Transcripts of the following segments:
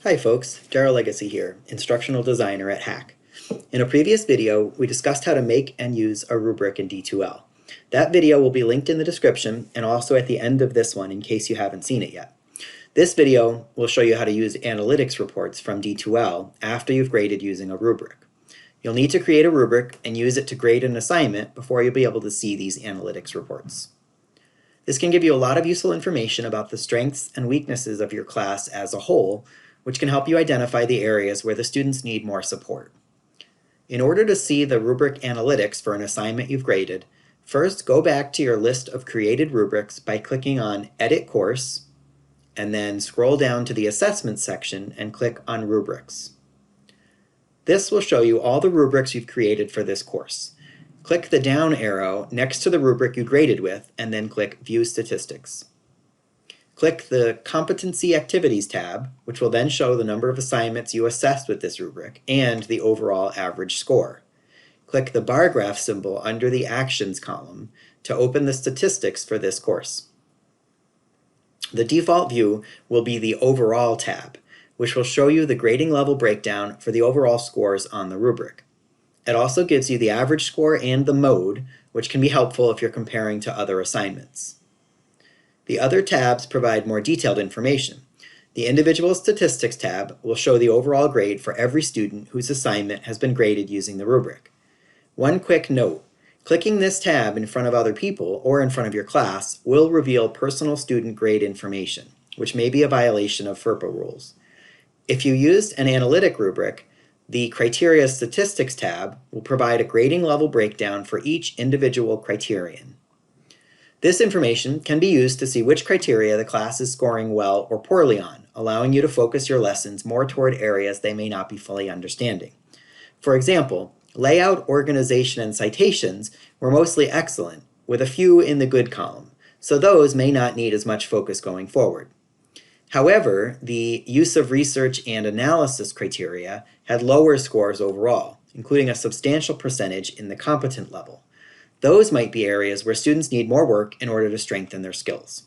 Hi folks, Darryl Legacy here, Instructional Designer at Hack. In a previous video, we discussed how to make and use a rubric in D2L. That video will be linked in the description and also at the end of this one in case you haven't seen it yet. This video will show you how to use analytics reports from D2L after you've graded using a rubric. You'll need to create a rubric and use it to grade an assignment before you'll be able to see these analytics reports. This can give you a lot of useful information about the strengths and weaknesses of your class as a whole, which can help you identify the areas where the students need more support. In order to see the rubric analytics for an assignment you've graded, first go back to your list of created rubrics by clicking on Edit Course, and then scroll down to the Assessment section and click on Rubrics. This will show you all the rubrics you've created for this course. Click the down arrow next to the rubric you graded with, and then click View Statistics. Click the Competency Activities tab, which will then show the number of assignments you assessed with this rubric and the overall average score. Click the bar graph symbol under the Actions column to open the statistics for this course. The default view will be the Overall tab, which will show you the grading level breakdown for the overall scores on the rubric. It also gives you the average score and the mode, which can be helpful if you're comparing to other assignments. The other tabs provide more detailed information. The Individual Statistics tab will show the overall grade for every student whose assignment has been graded using the rubric. One quick note, clicking this tab in front of other people or in front of your class will reveal personal student grade information, which may be a violation of FERPA rules. If you used an analytic rubric, the Criteria Statistics tab will provide a grading level breakdown for each individual criterion. This information can be used to see which criteria the class is scoring well or poorly on, allowing you to focus your lessons more toward areas they may not be fully understanding. For example, layout, organization, and citations were mostly excellent, with a few in the good column, so those may not need as much focus going forward. However, the use of research and analysis criteria had lower scores overall, including a substantial percentage in the competent level. Those might be areas where students need more work in order to strengthen their skills.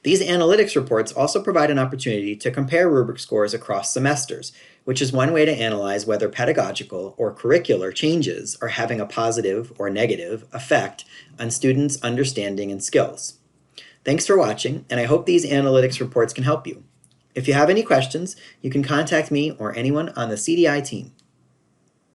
These analytics reports also provide an opportunity to compare rubric scores across semesters, which is one way to analyze whether pedagogical or curricular changes are having a positive or negative effect on students' understanding and skills. Thanks for watching, and I hope these analytics reports can help you. If you have any questions, you can contact me or anyone on the CDI team.